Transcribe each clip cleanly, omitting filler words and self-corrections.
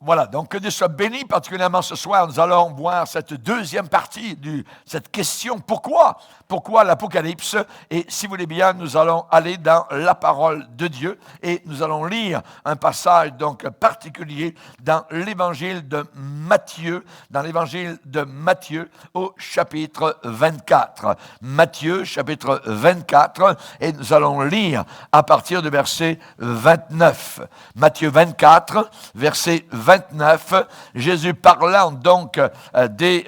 Voilà, donc que Dieu soit béni, particulièrement ce soir, nous allons voir cette deuxième partie de cette question, pourquoi l'Apocalypse? Et si vous voulez bien, nous allons aller dans la parole de Dieu et nous allons lire un passage donc particulier dans l'évangile de Matthieu, au chapitre 24. Matthieu, chapitre 24, et nous allons lire à partir du verset 29. Matthieu 24, verset 29, Jésus parlant donc des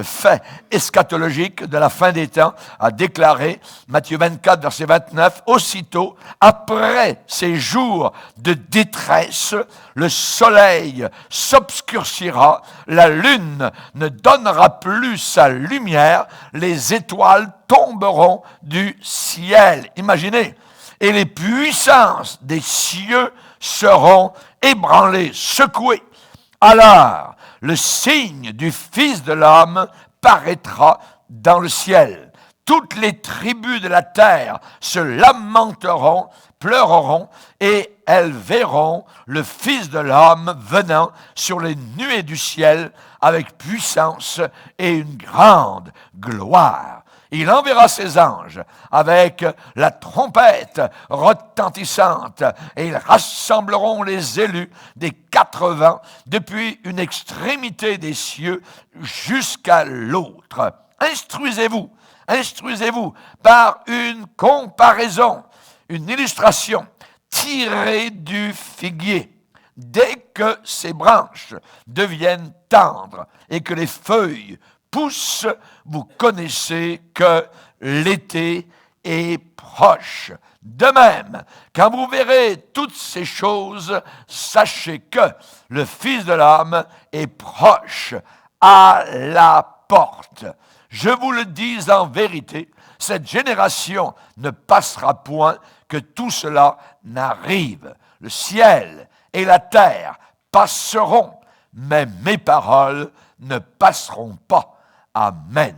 faits eschatologiques de la fin des temps, a déclaré, Matthieu 24, verset 29, « Aussitôt, après ces jours de détresse, le soleil s'obscurcira, la lune ne donnera plus sa lumière, les étoiles tomberont du ciel. » Imaginez, et les puissances des cieux seront ébranlées, secouées. Alors, le signe du Fils de l'homme paraîtra dans le ciel. Toutes les tribus de la terre se lamenteront, pleureront, et elles verront le Fils de l'homme venant sur les nuées du ciel avec puissance et une grande gloire. Il enverra ses anges avec la trompette retentissante et ils rassembleront les élus des 4 vents depuis une extrémité des cieux jusqu'à l'autre. Instruisez-vous par une comparaison, une illustration tirée du figuier. Dès que ses branches deviennent tendres et que les feuilles poussent, vous connaissez que l'été est proche. De même, quand vous verrez toutes ces choses, sachez que le Fils de l'homme est proche, à la porte. Je vous le dis en vérité, cette génération ne passera point que tout cela n'arrive. Le ciel et la terre passeront, mais mes paroles ne passeront pas. Amen.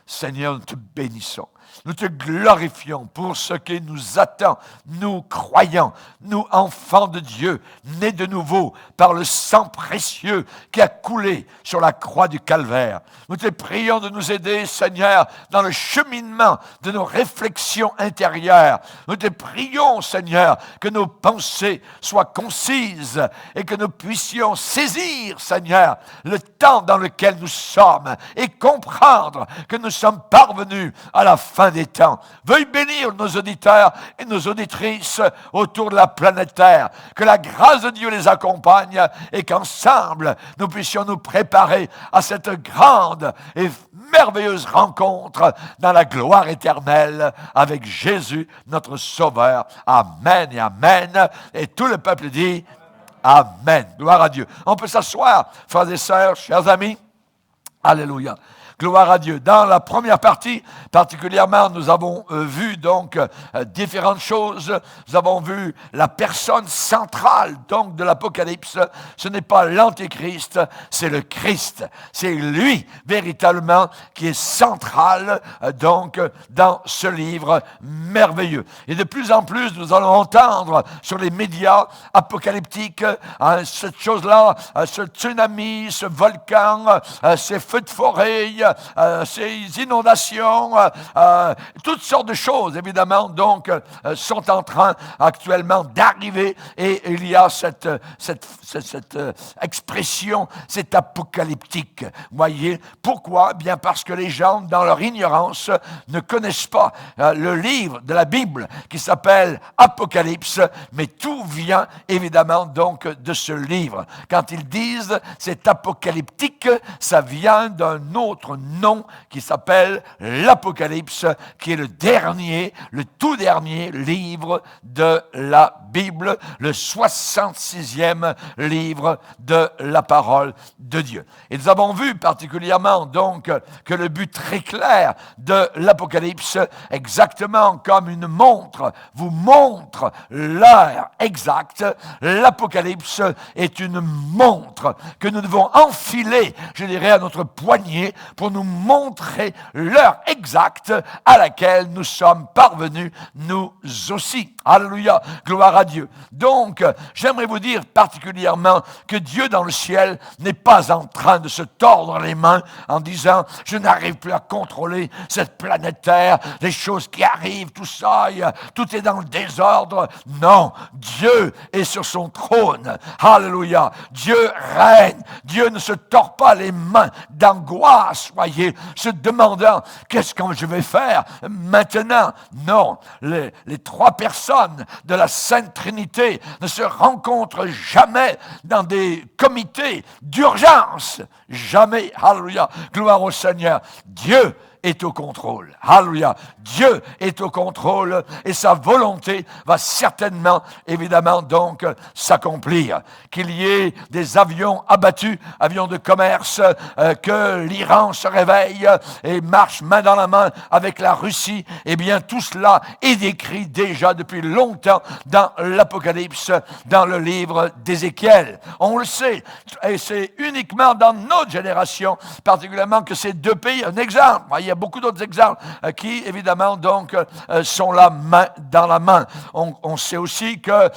Seigneur, nous te bénissons. Nous te glorifions pour ce qui nous attend. Nous croyons, nous enfants de Dieu, nés de nouveau par le sang précieux qui a coulé sur la croix du Calvaire. Nous te prions de nous aider, Seigneur, dans le cheminement de nos réflexions intérieures. Nous te prions, Seigneur, que nos pensées soient concises et que nous puissions saisir, Seigneur, le temps dans lequel nous sommes et comprendre que nous sommes parvenus à la fin des temps. Veuille bénir nos auditeurs et nos auditrices autour de la planète Terre. Que la grâce de Dieu les accompagne et qu'ensemble, nous puissions nous préparer à cette grande et merveilleuse rencontre dans la gloire éternelle avec Jésus, notre Sauveur. Amen et amen. Et tout le peuple dit Amen. Gloire à Dieu. On peut s'asseoir, frères et sœurs, chers amis. Alléluia. Gloire à Dieu. Dans la première partie, particulièrement, nous avons vu donc différentes choses. Nous avons vu la personne centrale donc de l'Apocalypse. Ce n'est pas l'Antéchrist, c'est le Christ. C'est lui véritablement qui est central donc dans ce livre merveilleux. Et de plus en plus, nous allons entendre sur les médias apocalyptiques cette chose-là, ce tsunami, ce volcan, ces feux de forêt, ces inondations, toutes sortes de choses, évidemment, donc, sont en train actuellement d'arriver. Et il y a cette expression, c'est apocalyptique. Voyez, pourquoi? Bien parce que les gens, dans leur ignorance, ne connaissent pas le livre de la Bible qui s'appelle Apocalypse, mais tout vient, évidemment, donc, de ce livre. Quand ils disent c'est apocalyptique, ça vient d'un autre nom qui s'appelle l'Apocalypse, qui est le tout dernier livre de la Bible, le 66e livre de la parole de Dieu. Et nous avons vu particulièrement donc que le but très clair de l'Apocalypse, exactement comme une montre vous montre l'heure exacte, l'Apocalypse est une montre que nous devons enfiler, je dirais, à notre poignet pour pour nous montrer l'heure exacte à laquelle nous sommes parvenus, nous aussi. Alléluia, gloire à Dieu. Donc, j'aimerais vous dire particulièrement que Dieu dans le ciel n'est pas en train de se tordre les mains en disant « Je n'arrive plus à contrôler cette planète Terre, les choses qui arrivent, tout ça, tout est dans le désordre. » Non, Dieu est sur son trône. Alléluia, Dieu règne. Dieu ne se tord pas les mains d'angoisse, voyez, se demandant « Qu'est-ce que je vais faire maintenant ?» Non, les trois personnes de la Sainte Trinité ne se rencontrent jamais dans des comités d'urgence. Jamais. Alléluia. Gloire au Seigneur. Dieu est au contrôle. Alléluia. Dieu est au contrôle et sa volonté va certainement, évidemment, donc, s'accomplir. Qu'il y ait des avions abattus, avions de commerce, que l'Iran se réveille et marche main dans la main avec la Russie, eh bien, tout cela est décrit déjà depuis longtemps dans l'Apocalypse, dans le livre d'Ézéchiel. On le sait, et c'est uniquement dans notre génération, particulièrement que ces deux pays, un exemple, il y a beaucoup d'autres exemples qui, évidemment, donc, sont là main dans la main. On sait aussi que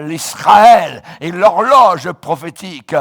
l'Israël et l'horloge prophétique,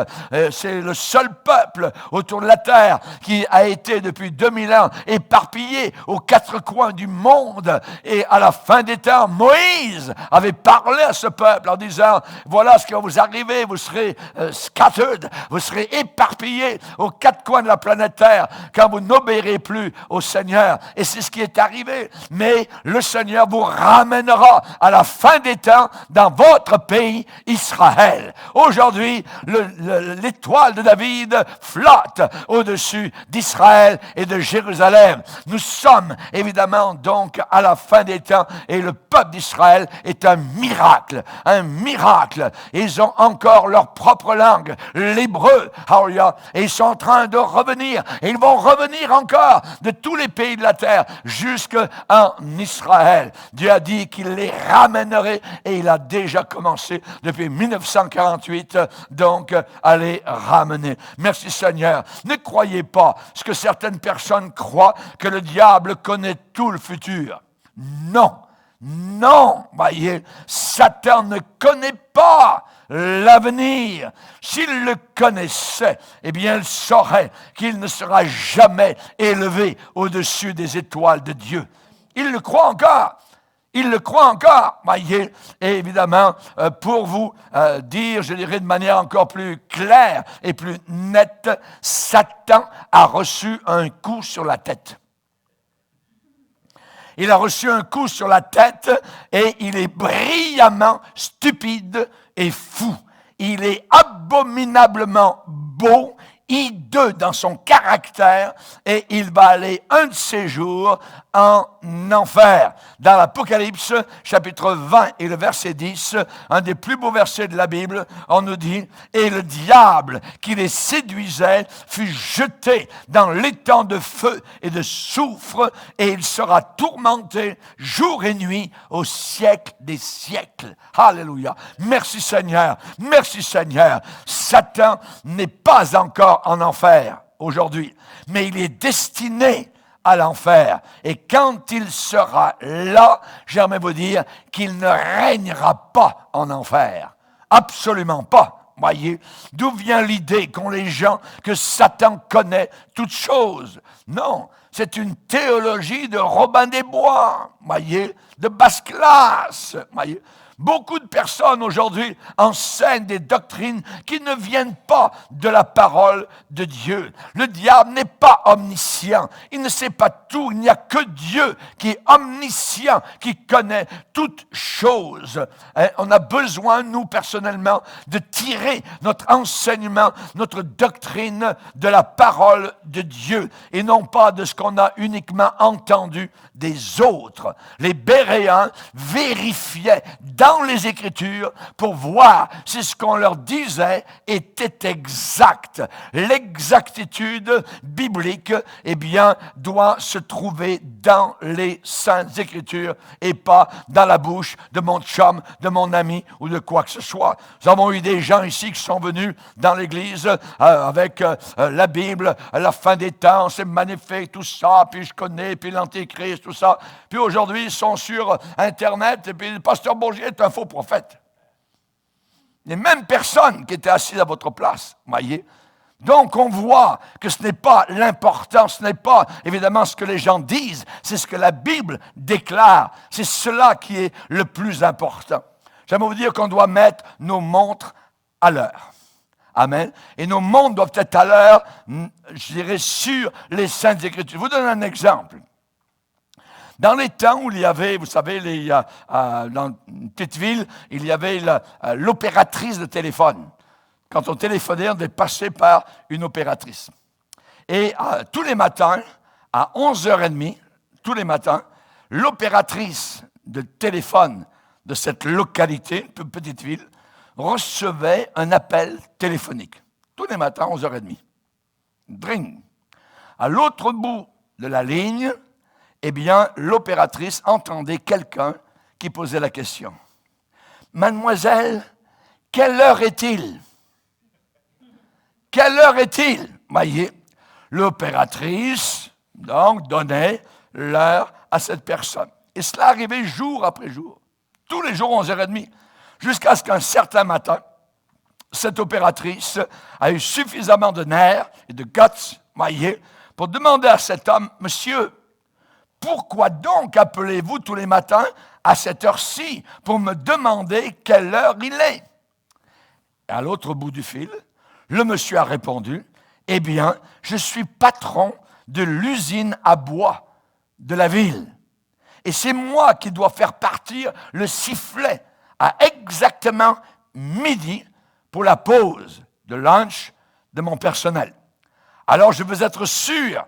c'est le seul peuple autour de la terre qui a été depuis 2000 ans éparpillé aux quatre coins du monde. Et à la fin des temps, Moïse avait parlé à ce peuple en disant, voilà ce qui va vous arriver, vous serez scattered, vous serez éparpillés aux quatre coins de la planète Terre quand vous n'obéirez plus au Seigneur. Et c'est ce qui est arrivé. Mais le Seigneur vous ramènera à la fin des temps dans votre pays, Israël. Aujourd'hui, l'étoile de David flotte au-dessus d'Israël et de Jérusalem. Nous sommes évidemment donc à la fin des temps et le peuple d'Israël est un miracle. Un miracle. Ils ont encore leur propre langue, l'hébreu. Et ils sont en train de revenir. Et ils vont revenir encore de tous les pays de la terre jusqu'en Israël. Dieu a dit qu'il les ramènerait et il a déjà commencé depuis 1948 donc à les ramener. Merci Seigneur. Ne croyez pas ce que certaines personnes croient, que le diable connaît tout le futur. Non. Non, voyez, Satan ne connaît pas l'avenir. S'il le connaissait, eh bien, il saurait qu'il ne sera jamais élevé au-dessus des étoiles de Dieu. Il le croit encore. Il le croit encore, voyez. Et évidemment, pour vous dire, je dirais de manière encore plus claire et plus nette, Satan a reçu un coup sur la tête. Il a reçu un coup sur la tête et il est brillamment stupide et fou. Il est abominablement beau, hideux dans son caractère et il va aller un de ces jours en enfer. Dans l'Apocalypse, chapitre 20 et le verset 10, un des plus beaux versets de la Bible, on nous dit « Et le diable qui les séduisait fut jeté dans l'étang de feu et de soufre, et il sera tourmenté jour et nuit au siècle des siècles. » Alléluia. Merci Seigneur. Merci Seigneur. Satan n'est pas encore en enfer aujourd'hui, mais il est destiné à l'enfer. Et quand il sera là, j'aimerais vous dire qu'il ne régnera pas en enfer. Absolument pas. Voyez, d'où vient l'idée qu'ont les gens que Satan connaît toutes choses? Non, c'est une théologie de Robin des Bois, voyez, de basse classe, voyez. Beaucoup de personnes aujourd'hui enseignent des doctrines qui ne viennent pas de la parole de Dieu. Le diable n'est pas omniscient. Il ne sait pas tout. Il n'y a que Dieu qui est omniscient, qui connaît toutes choses. On a besoin, nous, personnellement, de tirer notre enseignement, notre doctrine de la parole de Dieu et non pas de ce qu'on a uniquement entendu des autres. Les Béréens vérifiaient dans dans les Écritures pour voir si ce qu'on leur disait était exact. L'exactitude biblique, eh bien, doit se trouver dans les Saintes Écritures et pas dans la bouche de mon chum, de mon ami ou de quoi que ce soit. Nous avons eu des gens ici qui sont venus dans l'Église avec la Bible, la fin des temps, c'est magnifique, tout ça, puis je connais, puis l'Antéchrist, tout ça. Puis aujourd'hui, ils sont sur Internet, et puis le pasteur Bourgier est un faux prophète. Les mêmes personnes qui étaient assises à votre place, voyez. Donc, on voit que ce n'est pas l'important, ce n'est pas évidemment ce que les gens disent, c'est ce que la Bible déclare. C'est cela qui est le plus important. J'aimerais vous dire qu'on doit mettre nos montres à l'heure. Amen. Et nos montres doivent être à l'heure, je dirais, sur les Saintes Écritures. Je vous donne un exemple. Dans les temps où il y avait, vous savez, dans une petite ville, il y avait l'opératrice de téléphone. Quand on téléphonait, on devait passer par une opératrice. Et tous les matins, à 11h30, tous les matins, l'opératrice de téléphone de cette localité, une petite ville, recevait un appel téléphonique. Tous les matins, 11h30. Dring. À l'autre bout de la ligne, eh bien, l'opératrice entendait quelqu'un qui posait la question. « Mademoiselle, quelle heure est-il? Quelle heure est-il? » Voyez, l'opératrice, donc, donnait l'heure à cette personne. Et cela arrivait jour après jour. Tous les jours, 11h30. Jusqu'à ce qu'un certain matin, cette opératrice a eu suffisamment de nerfs et de guts, voyez, pour demander à cet homme, « Monsieur, pourquoi donc appelez-vous tous les matins à cette heure-ci pour me demander quelle heure il est? » Et à l'autre bout du fil, le monsieur a répondu, « Eh bien, je suis patron de l'usine à bois de la ville. Et c'est moi qui dois faire partir le sifflet à exactement midi pour la pause de lunch de mon personnel. Alors, je veux être sûr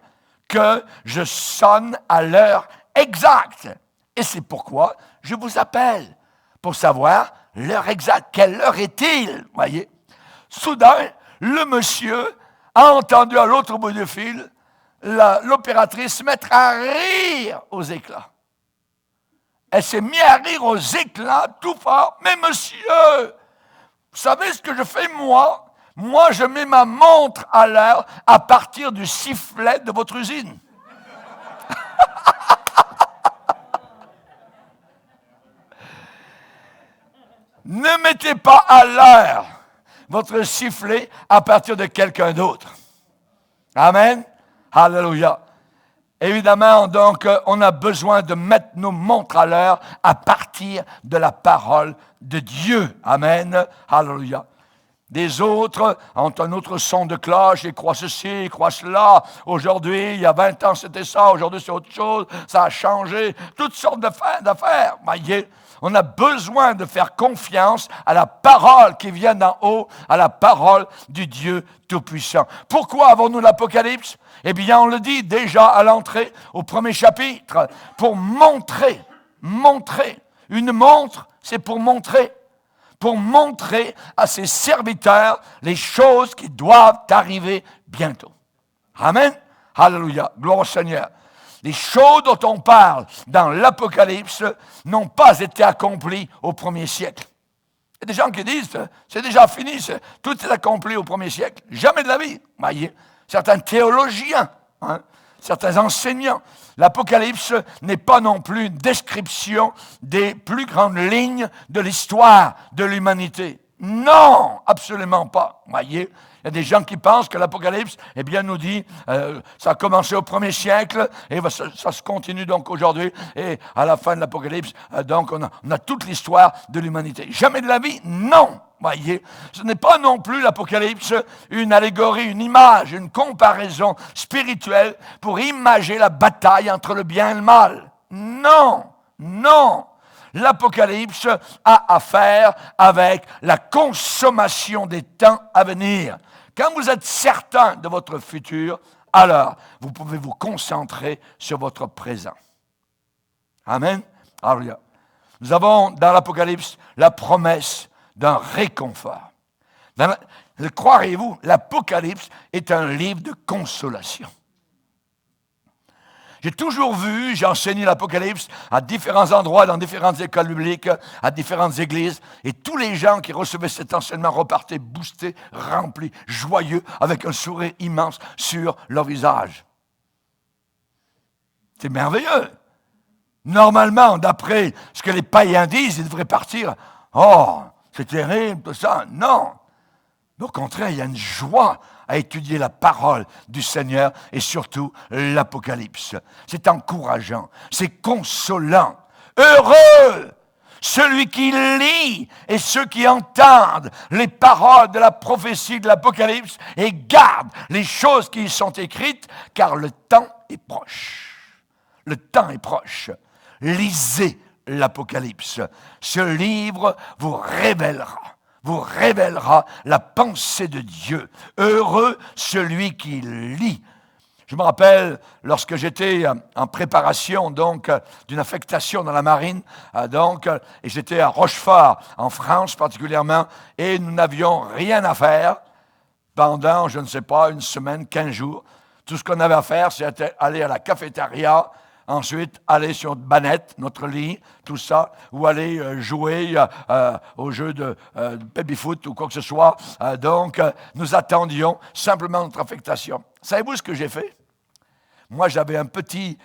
que je sonne à l'heure exacte. Et c'est pourquoi je vous appelle, pour savoir l'heure exacte. Quelle heure est-il? » Voyez. Soudain, le monsieur a entendu à l'autre bout du fil l'opératrice se mettre à rire aux éclats. Elle s'est mise à rire aux éclats tout fort. « Mais monsieur, vous savez ce que je fais moi? Moi, je mets ma montre à l'heure à partir du sifflet de votre usine. » Ne mettez pas à l'heure votre sifflet à partir de quelqu'un d'autre. Amen. Alléluia. Évidemment, donc, on a besoin de mettre nos montres à l'heure à partir de la parole de Dieu. Amen. Alléluia. Des autres ont un autre son de cloche, ils croient ceci, ils croient cela. Aujourd'hui, il y a 20 ans, c'était ça. Aujourd'hui, c'est autre chose. Ça a changé. Toutes sortes d'affaires. Voyez, on a besoin de faire confiance à la parole qui vient d'en haut, à la parole du Dieu Tout-Puissant. Pourquoi avons-nous l'Apocalypse? Eh bien, on le dit déjà à l'entrée, au premier chapitre, pour montrer. Une montre, c'est pour montrer à ses serviteurs les choses qui doivent arriver bientôt. Amen. Alléluia. Gloire au Seigneur. Les choses dont on parle dans l'Apocalypse n'ont pas été accomplies au premier siècle. Il y a des gens qui disent, c'est déjà fini, tout est accompli au premier siècle. Jamais de la vie. Voyez, certains théologiens, certains enseignants. L'Apocalypse n'est pas non plus une description des plus grandes lignes de l'histoire de l'humanité. Non, absolument pas. Voyez, il y a des gens qui pensent que l'Apocalypse, eh bien, nous dit, ça a commencé au premier siècle, et ça se continue donc aujourd'hui, et à la fin de l'Apocalypse, donc on a toute l'histoire de l'humanité. Jamais de la vie, non. Voyez, ce n'est pas non plus l'Apocalypse une allégorie, une image, une comparaison spirituelle pour imager la bataille entre le bien et le mal. Non, non. L'Apocalypse a à faire avec la consommation des temps à venir. Quand vous êtes certain de votre futur, alors vous pouvez vous concentrer sur votre présent. Amen. Alléluia. Nous avons dans l'Apocalypse la promesse d'un réconfort. Croirez-vous, l'Apocalypse est un livre de consolation. J'ai toujours vu, j'ai enseigné l'Apocalypse à différents endroits, dans différentes écoles bibliques, à différentes églises, et tous les gens qui recevaient cet enseignement repartaient boostés, remplis, joyeux, avec un sourire immense sur leur visage. C'est merveilleux. Normalement, d'après ce que les païens disent, ils devraient partir. Oh, c'est terrible, tout ça. Non. Au contraire, il y a une joie à étudier la parole du Seigneur et surtout l'Apocalypse. C'est encourageant, c'est consolant. Heureux celui qui lit et ceux qui entendent les paroles de la prophétie de l'Apocalypse et gardent les choses qui y sont écrites, car le temps est proche. Le temps est proche. Lisez l'Apocalypse. Ce livre vous révélera la pensée de Dieu. Heureux celui qui lit. Je me rappelle, lorsque j'étais en préparation donc d'une affectation dans la marine, et j'étais à Rochefort, en France particulièrement, et nous n'avions rien à faire pendant, je ne sais pas, une semaine, 15 jours. Tout ce qu'on avait à faire, c'était aller à la cafétéria, ensuite, aller sur notre banette, notre lit, tout ça, ou aller jouer au jeu de baby-foot ou quoi que ce soit. Nous attendions simplement notre affectation. Savez-vous ce que j'ai fait? Moi, j'avais un petit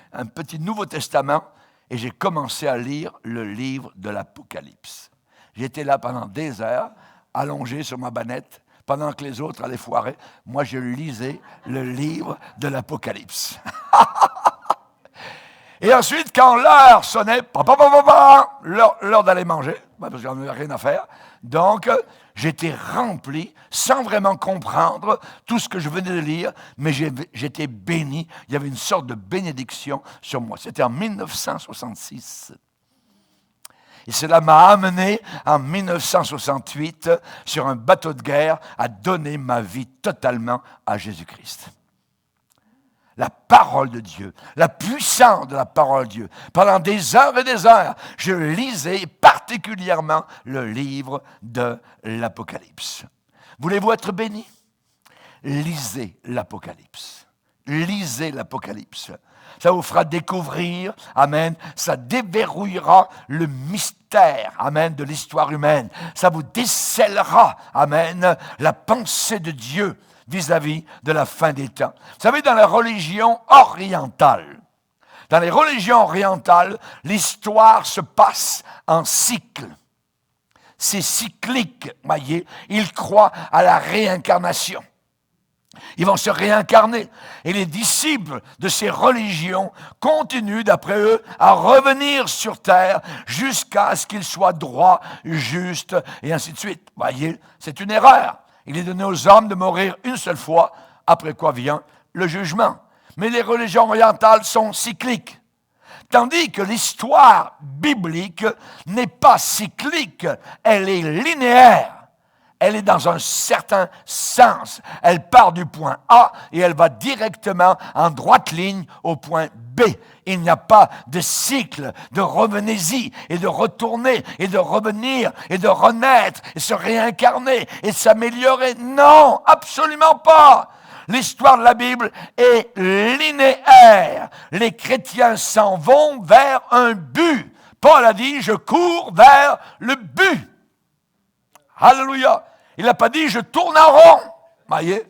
Nouveau Testament et j'ai commencé à lire le livre de l'Apocalypse. J'étais là pendant des heures, allongé sur ma banette, pendant que les autres allaient foirer. Moi, je lisais le livre de l'Apocalypse. Et ensuite, quand l'heure sonnait, l'heure d'aller manger, parce que j'en avais rien à faire, donc j'étais rempli, sans vraiment comprendre tout ce que je venais de lire, mais j'étais béni, il y avait une sorte de bénédiction sur moi. C'était en 1966. Et cela m'a amené en 1968 sur un bateau de guerre à donner ma vie totalement à Jésus-Christ. La parole de Dieu, la puissance de la parole de Dieu. Pendant des heures et des heures, je lisais particulièrement le livre de l'Apocalypse. Voulez-vous être béni? Lisez l'Apocalypse. Lisez l'Apocalypse. Ça vous fera découvrir, amen, ça déverrouillera le mystère, amen, de l'histoire humaine. Ça vous décèlera, amen, la pensée de Dieu vis-à-vis de la fin des temps. Vous savez, dans la religion orientale, l'histoire se passe en cycle. C'est cyclique, voyez. Ils croient à la réincarnation. Ils vont se réincarner. Et les disciples de ces religions continuent, d'après eux, à revenir sur terre jusqu'à ce qu'ils soient droits, justes, et ainsi de suite. Voyez, c'est une erreur. Il est donné aux hommes de mourir une seule fois, après quoi vient le jugement. Mais les religions orientales sont cycliques. Tandis que l'histoire biblique n'est pas cyclique, elle est linéaire. Elle est dans un certain sens. Elle part du point A et elle va directement en droite ligne au point B. Il n'y a pas de cycle de revenez-y et de retourner et de revenir et de renaître et se réincarner et s'améliorer. Non, absolument pas. L'histoire de la Bible est linéaire. Les chrétiens s'en vont vers un but. Paul a dit, je cours vers le but. Alléluia. Il n'a pas dit, je tourne en rond. Voyez?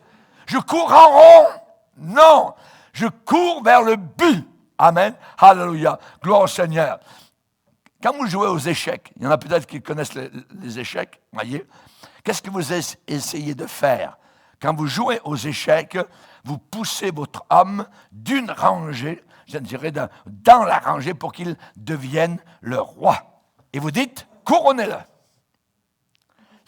Je cours en rond. Non. Je cours vers le but. Amen. Alléluia. Gloire au Seigneur. Quand vous jouez aux échecs, il y en a peut-être qui connaissent les échecs. Voyez? Qu'est-ce que vous essayez de faire? Quand vous jouez aux échecs, vous poussez votre homme d'une rangée, je dirais dans la rangée pour qu'il devienne le roi. Et vous dites, couronnez-le.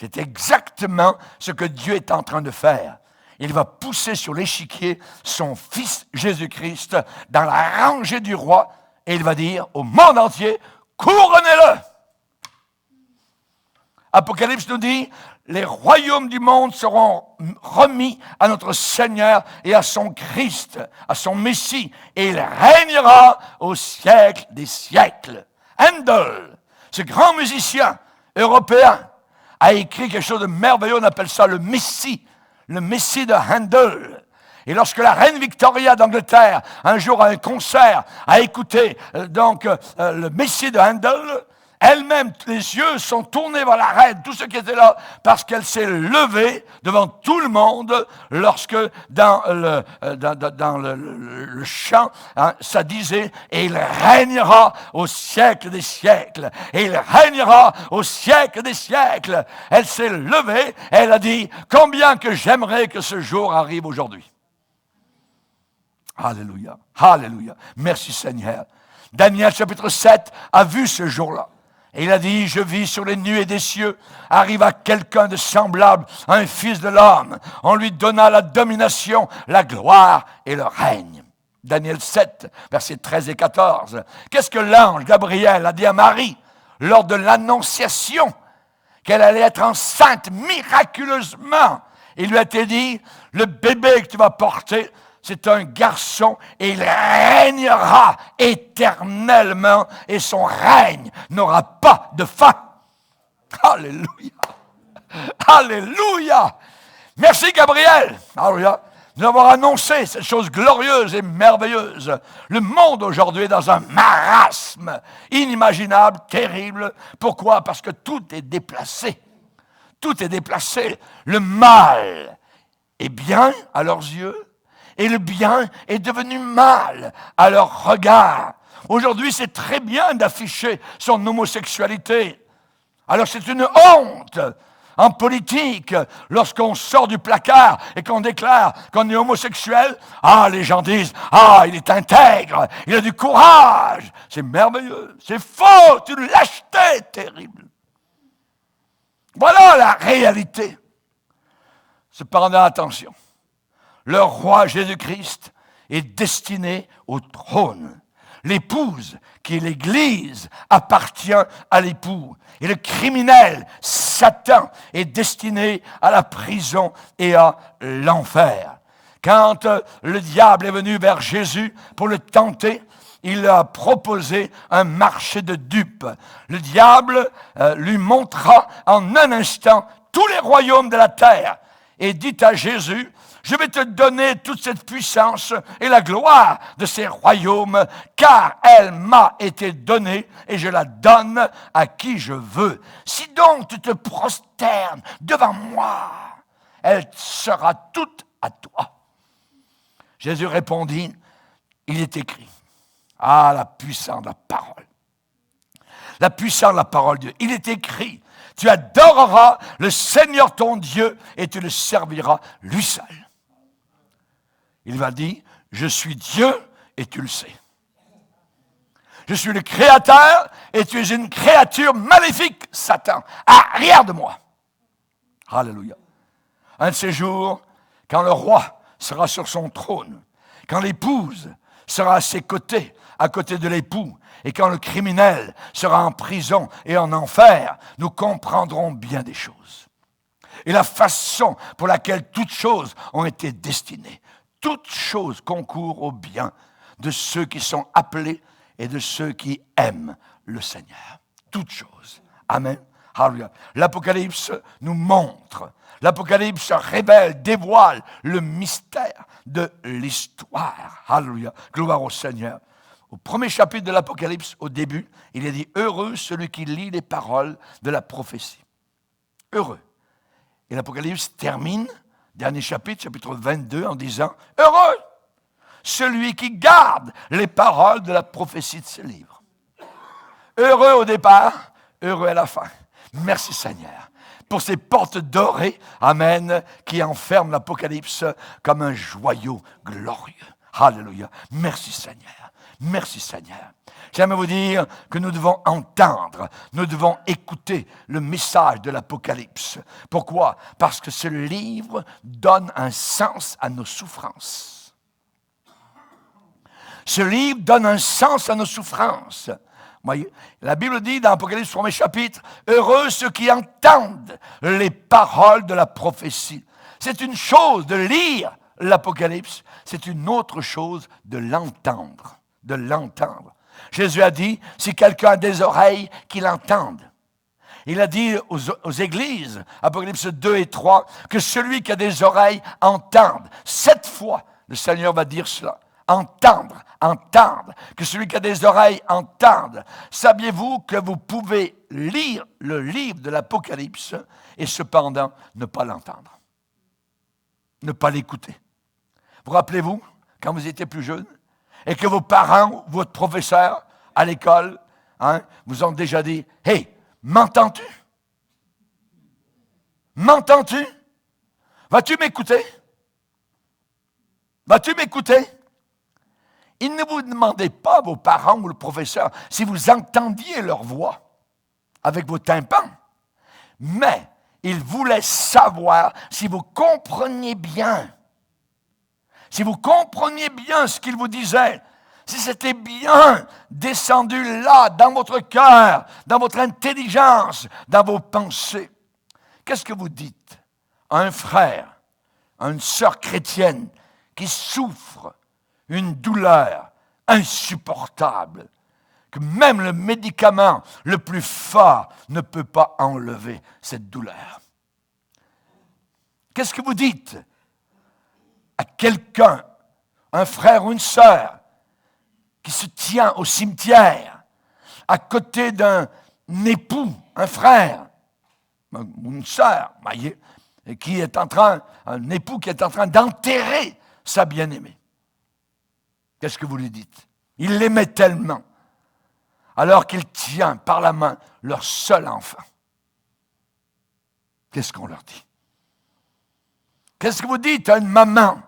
C'est exactement ce que Dieu est en train de faire. Il va pousser sur l'échiquier son fils Jésus-Christ dans la rangée du roi et il va dire au monde entier, couronnez-le. Apocalypse nous dit, les royaumes du monde seront remis à notre Seigneur et à son Christ, à son Messie, et il régnera au siècle des siècles. Handel, ce grand musicien européen, a écrit quelque chose de merveilleux, on appelle ça le Messie de Handel. Et lorsque la reine Victoria d'Angleterre, un jour à un concert, a écouté le Messie de Handel, elle-même, les yeux sont tournés vers la reine, tous ceux qui étaient là, parce qu'elle s'est levée devant tout le monde lorsque dans le chant, ça disait « Et il régnera au siècle des siècles, et il régnera au siècle des siècles ». Elle s'est levée, elle a dit « Combien que j'aimerais que ce jour arrive aujourd'hui ». Alléluia, alléluia, merci Seigneur. Daniel chapitre 7 a vu ce jour-là. Et il a dit, je vis sur les nuées des cieux, arriva quelqu'un de semblable à un fils de l'homme. On lui donna la domination, la gloire et le règne. Daniel 7, versets 13 et 14. Qu'est-ce que l'ange Gabriel a dit à Marie lors de l'annonciation qu'elle allait être enceinte miraculeusement? Il lui a été dit, le bébé que tu vas porter, c'est un garçon et il régnera éternellement et son règne n'aura pas de fin. Alléluia. Alléluia. Merci Gabriel. Alléluia. Nous avons annoncé cette chose glorieuse et merveilleuse. Le monde aujourd'hui est dans un marasme inimaginable, terrible. Pourquoi? Parce que tout est déplacé. Tout est déplacé. Le mal est bien à leurs yeux. Et le bien est devenu mal à leur regard. Aujourd'hui, c'est très bien d'afficher son homosexualité. Alors c'est une honte en politique, lorsqu'on sort du placard et qu'on déclare qu'on est homosexuel. Ah, les gens disent, ah, il est intègre, il a du courage. C'est merveilleux, c'est faux, c'est une lâcheté terrible. Voilà la réalité. Cependant, attention. Le roi Jésus-Christ est destiné au trône. L'épouse, qui est l'Église, appartient à l'époux. Et le criminel, Satan, est destiné à la prison et à l'enfer. Quand le diable est venu vers Jésus pour le tenter, il a proposé un marché de dupes. Le diable lui montra en un instant tous les royaumes de la terre et dit à Jésus, je vais te donner toute cette puissance et la gloire de ces royaumes, car elle m'a été donnée et je la donne à qui je veux. Si donc tu te prosternes devant moi, elle sera toute à toi. Jésus répondit, il est écrit. Ah, la puissance de la parole. La puissance de la parole de Dieu. Il est écrit, tu adoreras le Seigneur ton Dieu et tu le serviras lui seul. Il va dire, je suis Dieu et tu le sais. Je suis le Créateur et tu es une créature maléfique, Satan. Arrière de moi. Alléluia. Un de ces jours, quand le roi sera sur son trône, quand l'épouse sera à ses côtés, à côté de l'époux, et quand le criminel sera en prison et en enfer, nous comprendrons bien des choses. Et la façon pour laquelle toutes choses ont été destinées. Toutes choses concourent au bien de ceux qui sont appelés et de ceux qui aiment le Seigneur. Toutes choses. Amen. Alléluia. L'Apocalypse nous montre, l'Apocalypse révèle, dévoile le mystère de l'histoire. Alléluia. Gloire au Seigneur. Au premier chapitre de l'Apocalypse, au début, il est dit « Heureux celui qui lit les paroles de la prophétie. » Heureux. Et l'Apocalypse termine, dernier chapitre, chapitre 22, en disant « Heureux celui qui garde les paroles de la prophétie de ce livre. » Heureux au départ, heureux à la fin. Merci Seigneur pour ces portes dorées, amen, qui enferment l'Apocalypse comme un joyau glorieux. Alléluia. Merci Seigneur. Merci Seigneur. J'aimerais vous dire que nous devons entendre, nous devons écouter le message de l'Apocalypse. Pourquoi? Parce que ce livre donne un sens à nos souffrances. Ce livre donne un sens à nos souffrances. La Bible dit dans l'Apocalypse, premier chapitre, « Heureux ceux qui entendent les paroles de la prophétie. » C'est une chose de lire l'Apocalypse, c'est une autre chose de l'entendre. De l'entendre. Jésus a dit, si quelqu'un a des oreilles, qu'il entende. Il a dit aux églises, Apocalypse 2 et 3, que celui qui a des oreilles entende. 7 fois, le Seigneur va dire cela. Entendre, entendre. Que celui qui a des oreilles entende. Saviez-vous que vous pouvez lire le livre de l'Apocalypse et cependant ne pas l'entendre? Ne pas l'écouter. Vous rappelez-vous, quand vous étiez plus jeune, et que vos parents, votre professeur à l'école, vous ont déjà dit, « Hey, m'entends-tu? M'entends-tu? Vas-tu m'écouter? Vas-tu m'écouter? » Il ne vous demandait pas, vos parents ou le professeur, si vous entendiez leur voix avec vos tympans, mais il voulait savoir si vous compreniez bien. Si vous compreniez bien ce qu'il vous disait, si c'était bien descendu là, dans votre cœur, dans votre intelligence, dans vos pensées. Qu'est-ce que vous dites à un frère, à une sœur chrétienne qui souffre une douleur insupportable, que même le médicament le plus fort ne peut pas enlever cette douleur? Qu'est-ce que vous dites à quelqu'un, un frère ou une sœur, qui se tient au cimetière, à côté d'un époux, un frère, ou une sœur, voyez, qui est en train, un époux qui est en train d'enterrer sa bien-aimée? Qu'est-ce que vous lui dites? Il l'aimait tellement, alors qu'il tient par la main leur seul enfant. Qu'est-ce qu'on leur dit? Qu'est-ce que vous dites à une maman?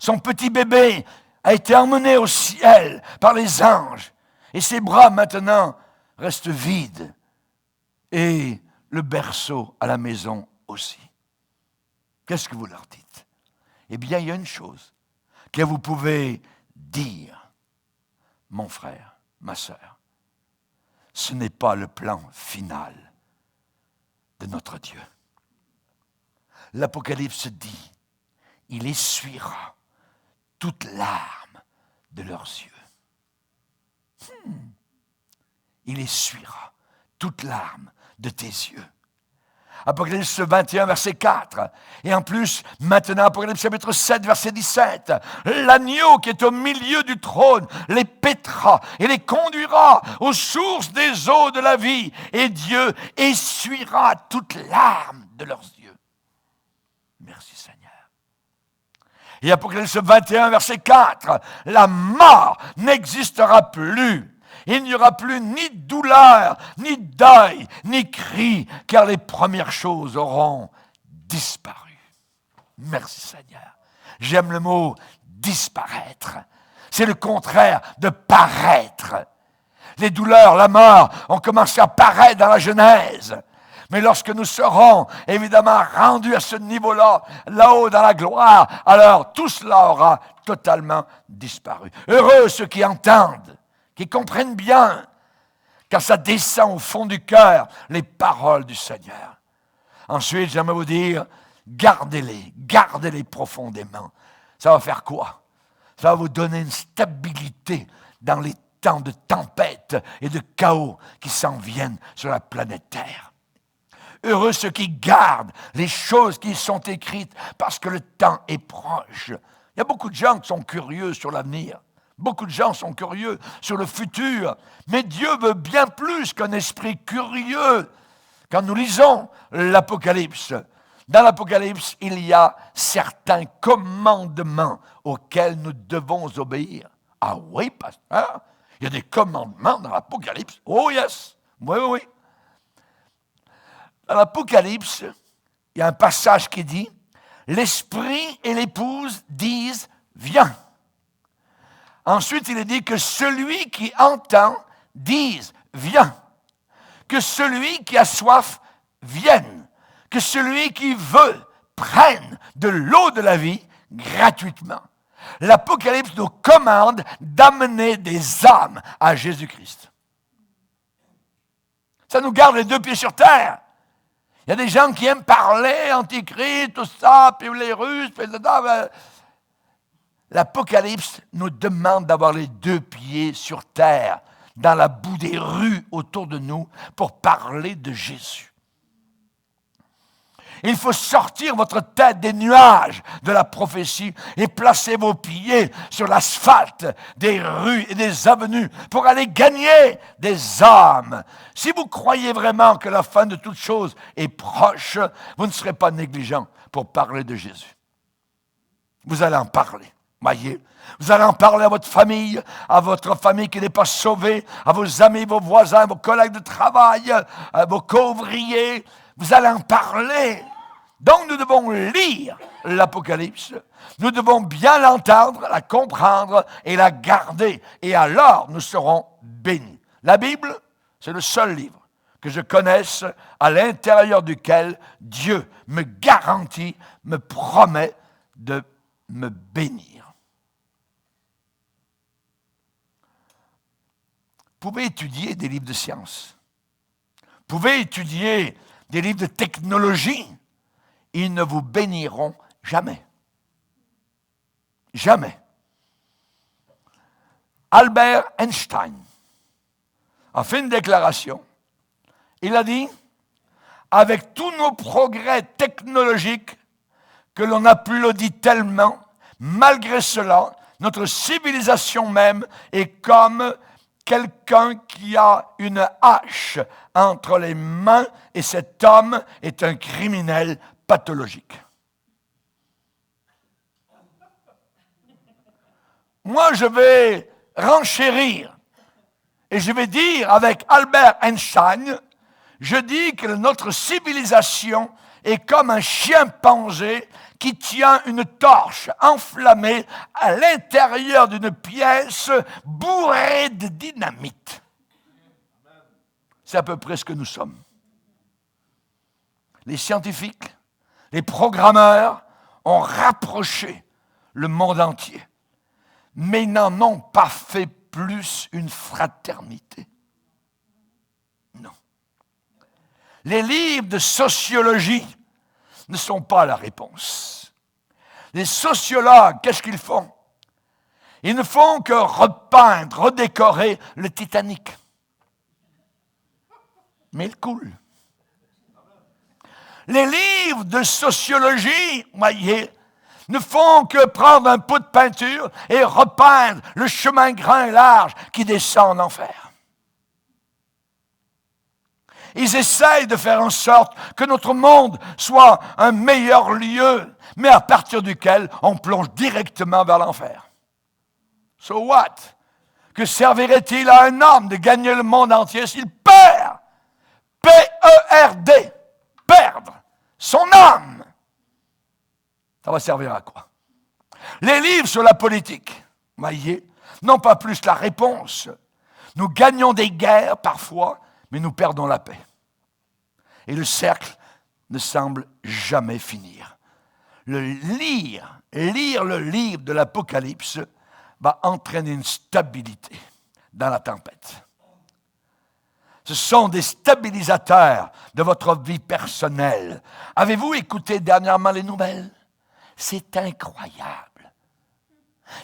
Son petit bébé a été emmené au ciel par les anges et ses bras maintenant restent vides. Et le berceau à la maison aussi. Qu'est-ce que vous leur dites? Eh bien, il y a une chose que vous pouvez dire, mon frère, ma sœur. Ce n'est pas le plan final de notre Dieu. L'Apocalypse dit, il essuiera toute larme de leurs yeux. Il essuiera toute larme de tes yeux. Apocalypse 21, verset 4. Et en plus, maintenant, Apocalypse chapitre 7, verset 17. L'agneau qui est au milieu du trône les paîtra et les conduira aux sources des eaux de la vie. Et Dieu essuiera toute larme de leurs yeux. Merci Seigneur. Et Apocalypse 21, verset 4. La mort n'existera plus. Il n'y aura plus ni douleur, ni deuil, ni cri, car les premières choses auront disparu. Merci Seigneur. J'aime le mot disparaître. C'est le contraire de paraître. Les douleurs, la mort ont commencé à paraître dans la Genèse. Mais lorsque nous serons évidemment rendus à ce niveau-là, là-haut dans la gloire, alors tout cela aura totalement disparu. Heureux ceux qui entendent, qui comprennent bien, car ça descend au fond du cœur, les paroles du Seigneur. Ensuite, j'aimerais vous dire, gardez-les profondément. Ça va faire quoi? Ça va vous donner une stabilité dans les temps de tempête et de chaos qui s'en viennent sur la planète Terre. Heureux ceux qui gardent les choses qui sont écrites parce que le temps est proche. Il y a beaucoup de gens qui sont curieux sur l'avenir. Beaucoup de gens sont curieux sur le futur. Mais Dieu veut bien plus qu'un esprit curieux. Quand nous lisons l'Apocalypse, dans l'Apocalypse, il y a certains commandements auxquels nous devons obéir. Ah oui, pasteur, il y a des commandements dans l'Apocalypse. Oh yes, oui. Dans l'Apocalypse, il y a un passage qui dit « L'esprit et l'épouse disent « Viens ». Ensuite, il est dit que celui qui entend dise « Viens ». Que celui qui a soif vienne. Que celui qui veut prenne de l'eau de la vie gratuitement. L'Apocalypse nous commande d'amener des âmes à Jésus-Christ. Ça nous garde les deux pieds sur terre. Il y a des gens qui aiment parler, Antichrist, tout ça, puis les Russes, puis l'Apocalypse nous demande d'avoir les deux pieds sur terre, dans la boue des rues autour de nous, pour parler de Jésus. Il faut sortir votre tête des nuages de la prophétie et placer vos pieds sur l'asphalte des rues et des avenues pour aller gagner des âmes. Si vous croyez vraiment que la fin de toute chose est proche, vous ne serez pas négligent pour parler de Jésus. Vous allez en parler, voyez. Vous allez en parler à votre famille qui n'est pas sauvée, à vos amis, vos voisins, vos collègues de travail, à vos co-ouvriers. Vous allez en parler. Donc, nous devons lire l'Apocalypse. Nous devons bien l'entendre, la comprendre et la garder. Et alors, nous serons bénis. La Bible, c'est le seul livre que je connaisse à l'intérieur duquel Dieu me garantit, me promet de me bénir. Vous pouvez étudier des livres de science. Vous pouvez étudier des livres de technologie. Ils ne vous béniront jamais. Jamais. Albert Einstein a fait une déclaration. Il a dit, avec tous nos progrès technologiques que l'on applaudit tellement, malgré cela, notre civilisation même est comme quelqu'un qui a une hache entre les mains et cet homme est un criminel pathologique. Moi, je vais renchérir et je vais dire avec Albert Einstein, je dis que notre civilisation est comme un chimpanzé qui tient une torche enflammée à l'intérieur d'une pièce bourrée de dynamite. C'est à peu près ce que nous sommes. Les scientifiques, les programmeurs ont rapproché le monde entier, mais ils n'en ont pas fait plus une fraternité. Non. Les livres de sociologie ne sont pas la réponse. Les sociologues, qu'est-ce qu'ils font? Ils ne font que repeindre, redécorer le Titanic. Mais il coule. Les livres de sociologie, voyez, ne font que prendre un pot de peinture et repeindre le chemin grand et large qui descend en enfer. Ils essayent de faire en sorte que notre monde soit un meilleur lieu, mais à partir duquel on plonge directement vers l'enfer. So what? Que servirait-il à un homme de gagner le monde entier s'il perd? P-E-R-D. Perdre son âme. Ça va servir à quoi? Les livres sur la politique, voyez, n'ont pas plus la réponse. Nous gagnons des guerres parfois, mais nous perdons la paix. Et le cercle ne semble jamais finir. Lire le livre de l'Apocalypse va entraîner une stabilité dans la tempête. Ce sont des stabilisateurs de votre vie personnelle. Avez-vous écouté dernièrement les nouvelles? C'est incroyable.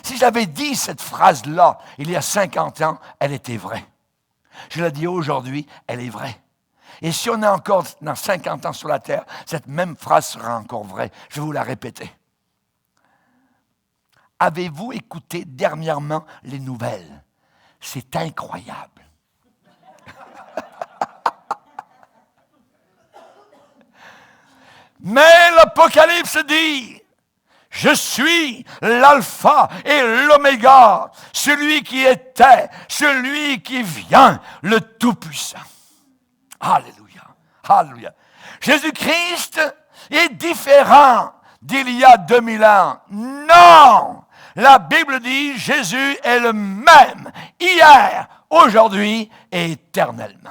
Si j'avais dit cette phrase-là il y a 50 ans, elle était vraie. Je la dis aujourd'hui, elle est vraie. Et si on est encore dans 50 ans sur la terre, cette même phrase sera encore vraie. Je vais vous la répéter. Avez-vous écouté dernièrement les nouvelles? C'est incroyable. Mais l'Apocalypse dit, je suis l'alpha et l'oméga, celui qui était, celui qui vient, le Tout-Puissant. Alléluia, alléluia. Jésus-Christ est différent d'il y a 2000 ans. Non! La Bible dit, Jésus est le même, hier, aujourd'hui et éternellement.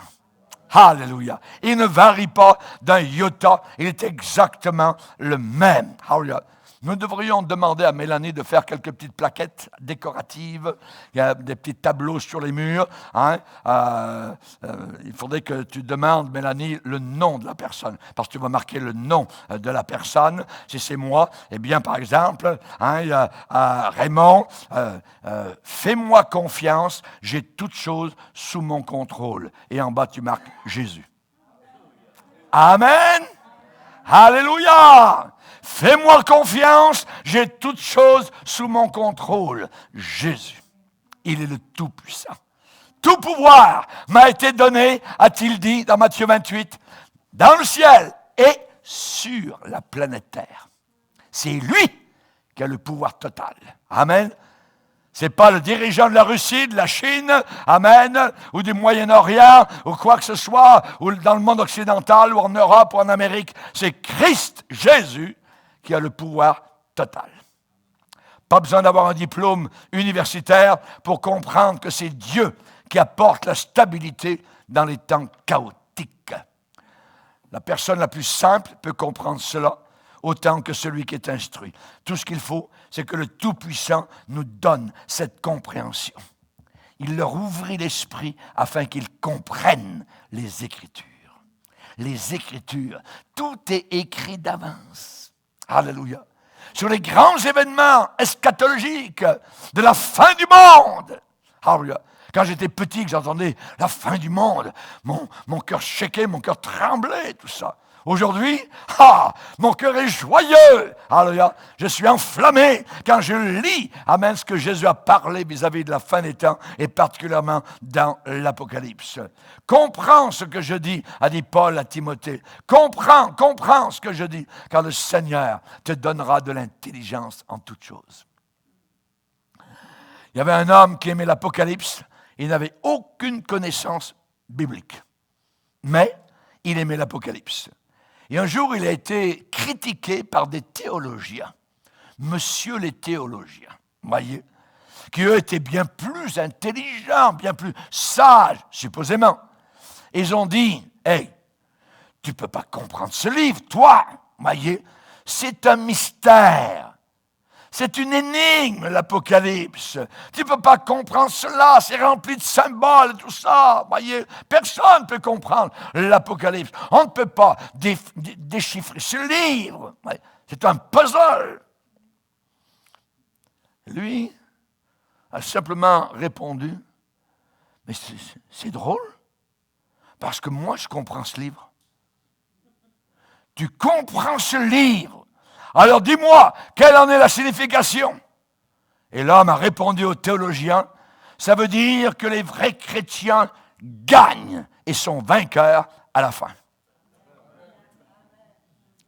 Alléluia. Il ne varie pas d'un iota, il est exactement le même. Alléluia. Nous devrions demander à Mélanie de faire quelques petites plaquettes décoratives. Il y a des petits tableaux sur les murs. Hein. Il faudrait que tu demandes, Mélanie, le nom de la personne. Parce que tu vas marquer le nom de la personne. Si c'est moi, eh bien, par exemple, hein, il y a Raymond, fais-moi confiance, j'ai toutes choses sous mon contrôle. Et en bas, tu marques Jésus. Amen. Alléluia. Fais-moi confiance, j'ai toutes choses sous mon contrôle. Jésus, il est le Tout-Puissant. Tout pouvoir m'a été donné, a-t-il dit dans Matthieu 28, dans le ciel et sur la planète Terre. C'est lui qui a le pouvoir total. Amen. C'est pas le dirigeant de la Russie, de la Chine, amen, ou du Moyen-Orient, ou quoi que ce soit, ou dans le monde occidental, ou en Europe, ou en Amérique. C'est Christ Jésus qui a le pouvoir total. Pas besoin d'avoir un diplôme universitaire pour comprendre que c'est Dieu qui apporte la stabilité dans les temps chaotiques. La personne la plus simple peut comprendre cela autant que celui qui est instruit. Tout ce qu'il faut, c'est que le Tout-Puissant nous donne cette compréhension. Il leur ouvrit l'esprit afin qu'ils comprennent les Écritures. Les Écritures, tout est écrit d'avance. Alléluia. Sur les grands événements eschatologiques de la fin du monde. Alléluia. Quand j'étais petit, que j'entendais la fin du monde, mon cœur shakeait, mon cœur tremblait, tout ça. Aujourd'hui, mon cœur est joyeux. Alléluia. Je suis enflammé quand je lis, amen, ce que Jésus a parlé vis-à-vis de la fin des temps et particulièrement dans l'Apocalypse. Comprends ce que je dis, a dit Paul à Timothée. Comprends ce que je dis, car le Seigneur te donnera de l'intelligence en toutes choses. Il y avait un homme qui aimait l'Apocalypse. Il n'avait aucune connaissance biblique. Mais il aimait l'Apocalypse. Et un jour, il a été critiqué par des théologiens. Monsieur les théologiens, voyez, qui eux étaient bien plus intelligents, bien plus sages, supposément. Et ils ont dit, hey, tu ne peux pas comprendre ce livre, toi, voyez, c'est un mystère. C'est une énigme, l'Apocalypse. Tu ne peux pas comprendre cela, c'est rempli de symboles, tout ça. Voyez, personne ne peut comprendre l'Apocalypse. On ne peut pas déchiffrer ce livre. C'est un puzzle. Lui a simplement répondu, mais c'est drôle, parce que moi, je comprends ce livre. Tu comprends ce livre. Alors dis-moi, quelle en est la signification? Et l'homme a répondu aux théologiens, ça veut dire que les vrais chrétiens gagnent et sont vainqueurs à la fin.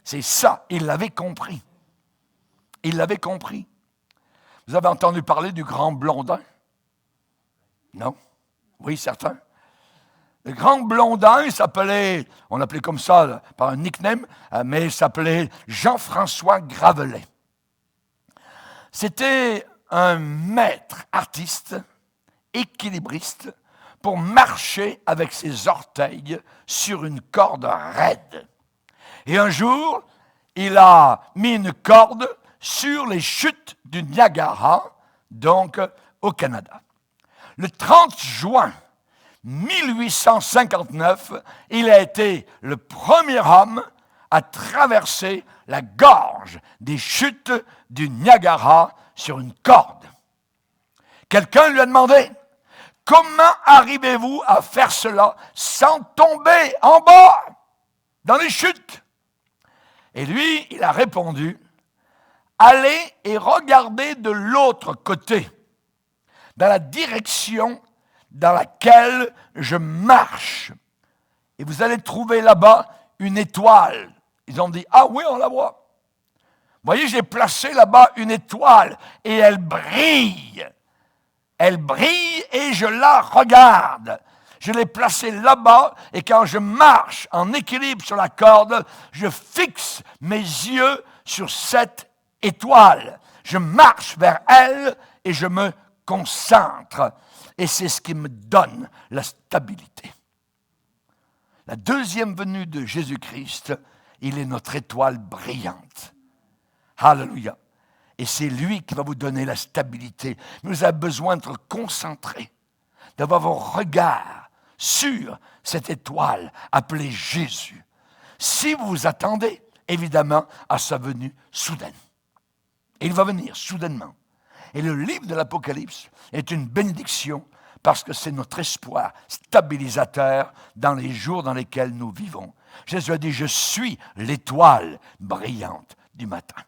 C'est ça, il l'avait compris. Il l'avait compris. Vous avez entendu parler du grand Blondin? Non? Oui, certains. Le grand Blondin, il s'appelait, on l'appelait comme ça par un nickname, mais il s'appelait Jean-François Gravelet. C'était un maître artiste, équilibriste, pour marcher avec ses orteils sur une corde raide. Et un jour, il a mis une corde sur les chutes du Niagara, donc au Canada. Le 30 juin 1859, il a été le premier homme à traverser la gorge des chutes du Niagara sur une corde. Quelqu'un lui a demandé, comment arrivez-vous à faire cela sans tomber en bas dans les chutes? Et lui, il a répondu, allez et regardez de l'autre côté, dans la direction dans laquelle je marche. Et vous allez trouver là-bas une étoile. Ils ont dit, ah oui, on la voit. Vous voyez, j'ai placé là-bas une étoile et elle brille. Elle brille et je la regarde. Je l'ai placée là-bas et quand je marche en équilibre sur la corde, je fixe mes yeux sur cette étoile. Je marche vers elle et je me concentre. Et c'est ce qui me donne la stabilité. La deuxième venue de Jésus-Christ, il est notre étoile brillante. Alléluia. Et c'est lui qui va vous donner la stabilité. Nous avons besoin d'être concentrés, d'avoir vos regards sur cette étoile appelée Jésus. Si vous vous attendez, évidemment, à sa venue soudaine. Et il va venir soudainement. Et le livre de l'Apocalypse est une bénédiction parce que c'est notre espoir stabilisateur dans les jours dans lesquels nous vivons. Jésus a dit, je suis l'étoile brillante du matin.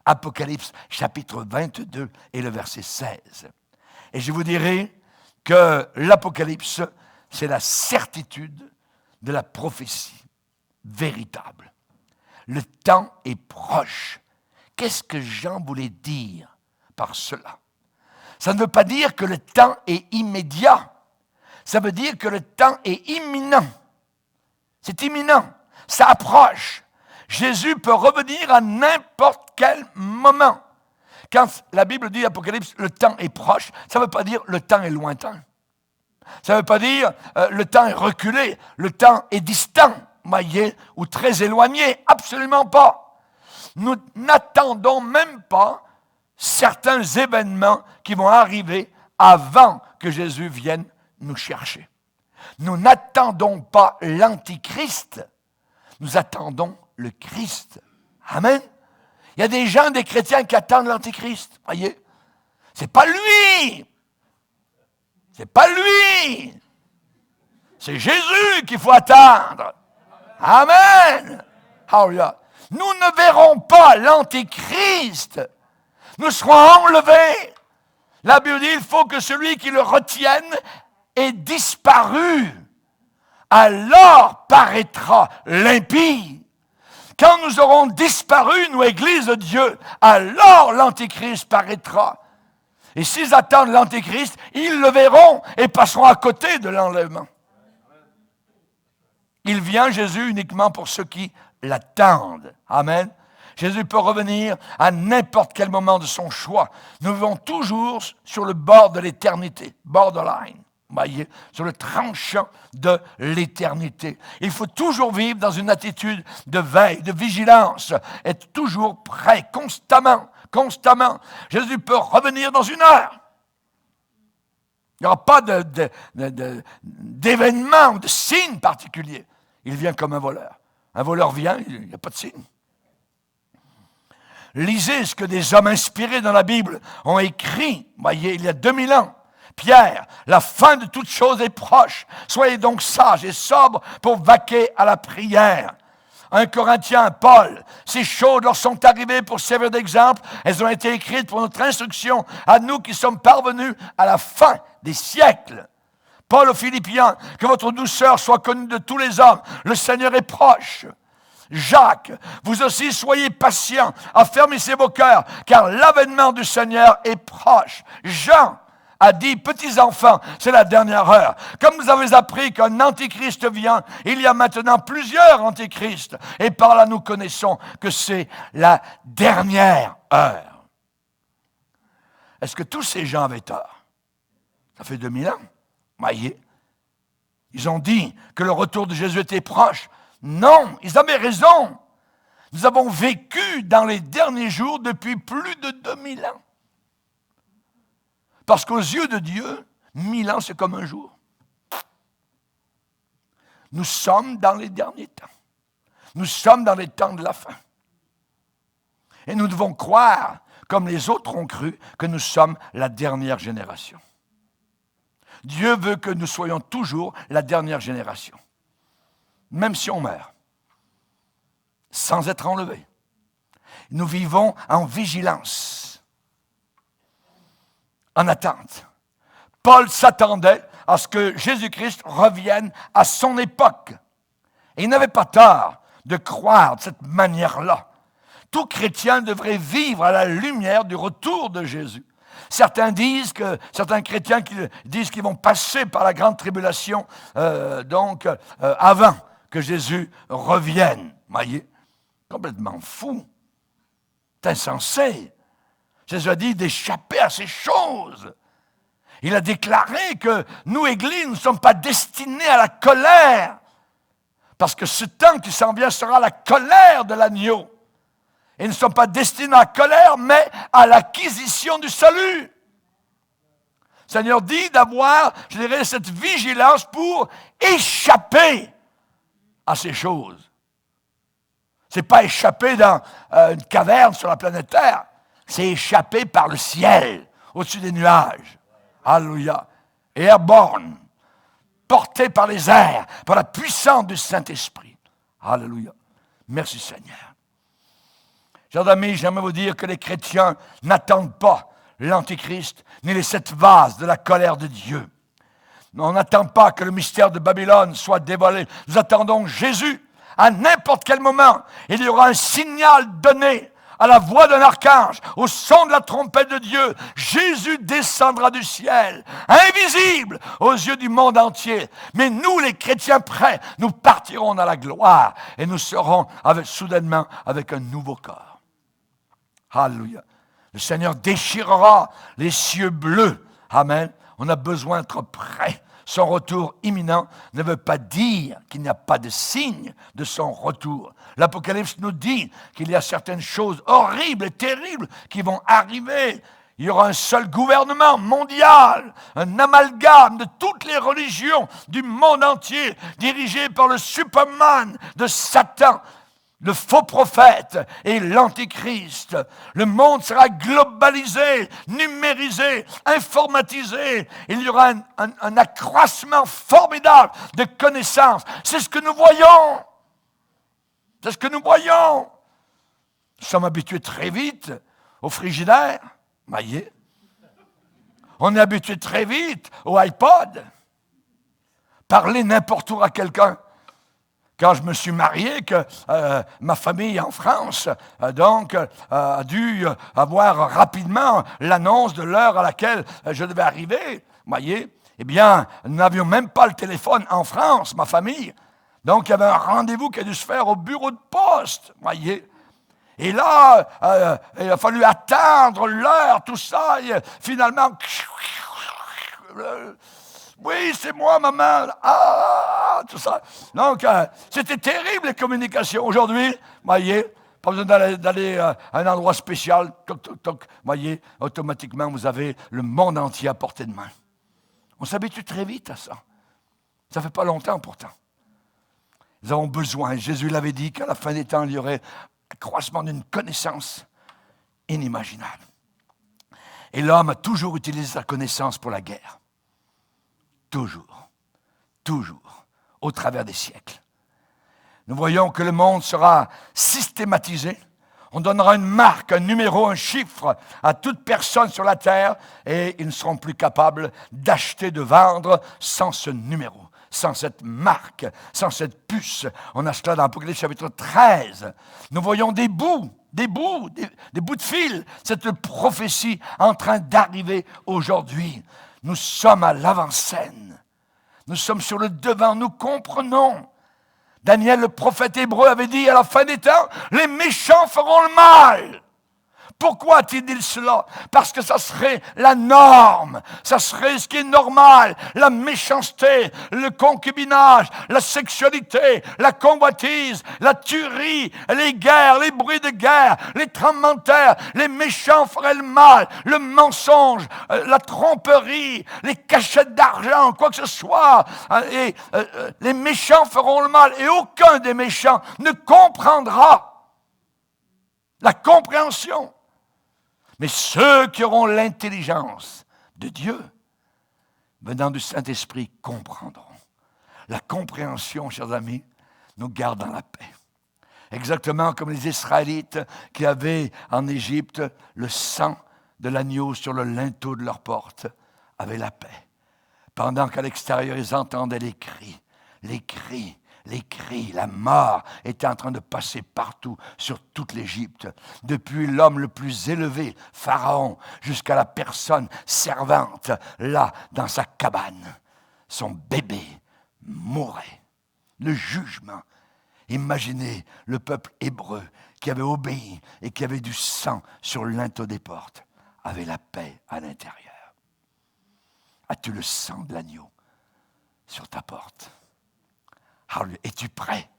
Apocalypse chapitre 22 et le verset 16. Et je vous dirai que l'Apocalypse, c'est la certitude de la prophétie véritable. Le temps est proche. Qu'est-ce que Jean voulait dire par cela? Ça ne veut pas dire que le temps est immédiat. Ça veut dire que le temps est imminent. C'est imminent. Ça approche. Jésus peut revenir à n'importe quel moment. Quand la Bible dit, Apocalypse, le temps est proche, ça ne veut pas dire le temps est lointain. Ça ne veut pas dire le temps est reculé, le temps est distant, voyez, ou très éloigné. Absolument pas. Nous n'attendons même pas certains événements qui vont arriver avant que Jésus vienne nous chercher. Nous n'attendons pas l'Antichrist, nous attendons le Christ. Amen. Il y a des gens, des chrétiens qui attendent l'Antichrist, voyez. C'est pas lui. C'est pas lui. C'est Jésus qu'il faut attendre. Amen. Alléluia. Nous ne verrons pas l'Antéchrist. Nous serons enlevés. La Bible dit, il faut que celui qui le retienne ait disparu. Alors paraîtra l'impie. Quand nous aurons disparu, nous, Église de Dieu, alors l'Antéchrist paraîtra. Et s'ils attendent l'Antéchrist, ils le verront et passeront à côté de l'enlèvement. Il vient, Jésus, uniquement pour ceux qui l'attendent. Amen. Jésus peut revenir à n'importe quel moment de son choix. Nous vivons toujours sur le bord de l'éternité, borderline, voyez, sur le tranchant de l'éternité. Il faut toujours vivre dans une attitude de veille, de vigilance, être toujours prêt, constamment. Jésus peut revenir dans une heure. Il n'y aura pas d'événement ou de signe particulier. Il vient comme un voleur. Un voleur vient, il n'y a pas de signe. Lisez ce que des hommes inspirés dans la Bible ont écrit, voyez, il y a 2000 ans. Pierre, la fin de toute chose est proche. Soyez donc sages et sobres pour vaquer à la prière. 1 Corinthiens, Paul, ces choses leur sont arrivées pour servir d'exemple. Elles ont été écrites pour notre instruction à nous qui sommes parvenus à la fin des siècles. Paul aux Philippiens, que votre douceur soit connue de tous les hommes. Le Seigneur est proche. Jacques, vous aussi soyez patients, affermissez vos cœurs, car l'avènement du Seigneur est proche. Jean a dit, petits enfants, c'est la dernière heure. Comme vous avez appris qu'un antichrist vient, il y a maintenant plusieurs antichrists. Et par là, nous connaissons que c'est la dernière heure. Est-ce que tous ces gens avaient tort? Ça fait 2000 ans. Voyez, ils ont dit que le retour de Jésus était proche. Non, ils avaient raison. Nous avons vécu dans les derniers jours depuis plus de 2000 ans. Parce qu'aux yeux de Dieu, 1000 ans, c'est comme un jour. Nous sommes dans les derniers temps. Nous sommes dans les temps de la fin. Et nous devons croire, comme les autres ont cru, que nous sommes la dernière génération. Dieu veut que nous soyons toujours la dernière génération. Même si on meurt, sans être enlevé. Nous vivons en vigilance, en attente. Paul s'attendait à ce que Jésus-Christ revienne à son époque. Et il n'avait pas tort de croire de cette manière-là. Tout chrétien devrait vivre à la lumière du retour de Jésus. Certains chrétiens disent qu'ils vont passer par la grande tribulation avant que Jésus revienne. Voyez, complètement fou. C'est insensé. Jésus a dit d'échapper à ces choses. Il a déclaré que nous, Église, nous ne sommes pas destinés à la colère. Parce que ce temps qui s'en vient sera la colère de l'agneau. Et ne sont pas destinés à la colère, mais à l'acquisition du salut. Le Seigneur dit d'avoir, je dirais, cette vigilance pour échapper à ces choses. Ce n'est pas échapper dans une caverne sur la planète Terre. C'est échapper par le ciel, au-dessus des nuages. Alléluia. Airborne, porté par les airs, par la puissance du Saint-Esprit. Alléluia. Merci Seigneur. Chers amis, j'aimerais vous dire que les chrétiens n'attendent pas l'Antichrist, ni les 7 vases de la colère de Dieu. On n'attend pas que le mystère de Babylone soit dévoilé. Nous attendons Jésus. À n'importe quel moment, il y aura un signal donné à la voix d'un archange, au son de la trompette de Dieu. Jésus descendra du ciel, invisible aux yeux du monde entier. Mais nous, les chrétiens prêts, nous partirons dans la gloire et nous serons soudainement avec un nouveau corps. Alléluia. Le Seigneur déchirera les cieux bleus. Amen. On a besoin d'être prêts. Son retour imminent ne veut pas dire qu'il n'y a pas de signe de son retour. L'Apocalypse nous dit qu'il y a certaines choses horribles et terribles qui vont arriver. Il y aura un seul gouvernement mondial, un amalgame de toutes les religions du monde entier, dirigé par le Superman de Satan, le faux prophète et l'antichrist. Le monde sera globalisé, numérisé, informatisé. Il y aura un accroissement formidable de connaissances. C'est ce que nous voyons. C'est ce que nous voyons. Nous sommes habitués très vite au frigidaire. Voyez. On est habitué très vite au iPod. Parler n'importe où à quelqu'un. Quand je me suis marié, que ma famille en France a dû avoir rapidement l'annonce de l'heure à laquelle je devais arriver, voyez, eh bien, nous n'avions même pas le téléphone en France, ma famille. Donc, il y avait un rendez-vous qui a dû se faire au bureau de poste, voyez. Et là, il a fallu attendre l'heure, tout ça, et finalement... Oui, c'est moi, maman. Ah, tout ça. Donc, c'était terrible, les communications. Aujourd'hui, voyez, pas besoin d'aller à un endroit spécial. Toc, toc, toc. Voyez, automatiquement, vous avez le monde entier à portée de main. On s'habitue très vite à ça. Ça ne fait pas longtemps, pourtant. Nous avons besoin, Jésus l'avait dit, qu'à la fin des temps, il y aurait un accroissement d'une connaissance inimaginable. Et l'homme a toujours utilisé sa connaissance pour la guerre. Toujours, au travers des siècles. Nous voyons que le monde sera systématisé. On donnera une marque, un numéro, un chiffre à toute personne sur la terre et ils ne seront plus capables d'acheter, de vendre sans ce numéro, sans cette marque, sans cette puce. On a cela dans l'Apocalypse chapitre 13. Nous voyons des bouts de fil, cette prophétie en train d'arriver aujourd'hui. Nous sommes à l'avant-scène. Nous sommes sur le devant. Nous comprenons. Daniel, le prophète hébreu, avait dit à la fin des temps, les méchants feront le mal. Pourquoi a-t-il dit cela? Parce que ça serait la norme, ça serait ce qui est normal, la méchanceté, le concubinage, la sexualité, la convoitise, la tuerie, les guerres, les bruits de guerre, les tremblements de terre, les méchants feraient le mal, le mensonge, la tromperie, les cachettes d'argent, quoi que ce soit, et les méchants feront le mal et aucun des méchants ne comprendra. La compréhension. Mais ceux qui auront l'intelligence de Dieu, venant du Saint-Esprit, comprendront. La compréhension, chers amis, nous garde dans la paix. Exactement comme les Israélites qui avaient en Égypte le sang de l'agneau sur le linteau de leur porte, avaient la paix. Pendant qu'à l'extérieur, ils entendaient les cris, la mort était en train de passer partout sur toute l'Égypte. Depuis l'homme le plus élevé, Pharaon, jusqu'à la personne servante, là, dans sa cabane. Son bébé mourait. Le jugement. Imaginez le peuple hébreu qui avait obéi et qui avait du sang sur le linteau des portes, avait la paix à l'intérieur. As-tu le sang de l'agneau sur ta porte? Es-tu prêt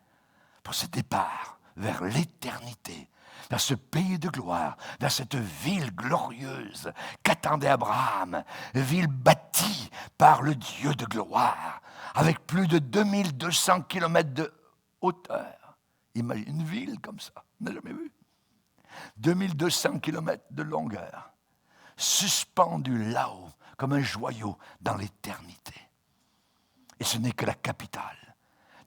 pour ce départ vers l'éternité, vers ce pays de gloire, vers cette ville glorieuse qu'attendait Abraham, ville bâtie par le Dieu de gloire, avec plus de 2200 kilomètres de hauteur. Imagine une ville comme ça, on n'a jamais vu. 2200 kilomètres de longueur, suspendue là-haut, comme un joyau dans l'éternité. Et ce n'est que la capitale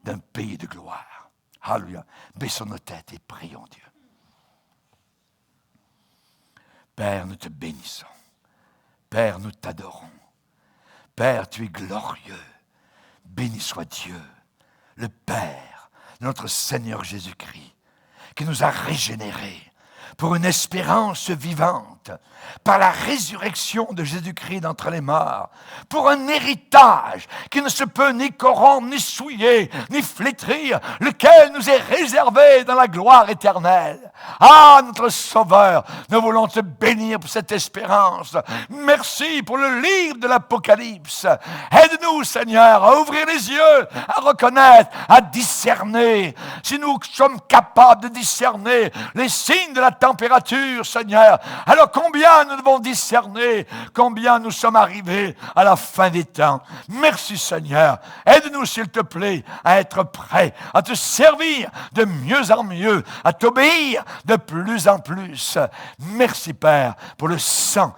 d'un pays de gloire. Alléluia. Baissons nos têtes et prions Dieu. Père, nous te bénissons. Père, nous t'adorons. Père, tu es glorieux. Béni soit Dieu, le Père, notre Seigneur Jésus-Christ, qui nous a régénérés pour une espérance vivante, par la résurrection de Jésus-Christ d'entre les morts, pour un héritage qui ne se peut ni corrompre, ni souiller, ni flétrir, lequel nous est réservé dans la gloire éternelle. Ah, notre Sauveur, nous voulons te bénir pour cette espérance. Merci pour le livre de l'Apocalypse. Aide-nous, Seigneur, à ouvrir les yeux, à reconnaître, à discerner. Si nous sommes capables de discerner les signes de la température, Seigneur, alors combien nous devons discerner, combien nous sommes arrivés à la fin des temps. Merci, Seigneur. Aide-nous, s'il te plaît, à être prêts, à te servir de mieux en mieux, à t'obéir de plus en plus. Merci, Père, pour le sang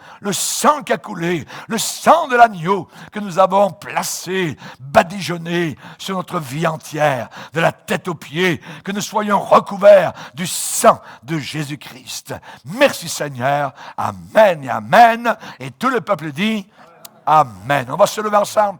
qui a coulé, le sang de l'agneau que nous avons placé, badigeonné sur notre vie entière, de la tête aux pieds, que nous soyons recouverts du sang de Jésus-Christ. Merci, Seigneur. Amen et amen. Et tout le peuple dit Amen. On va se lever ensemble.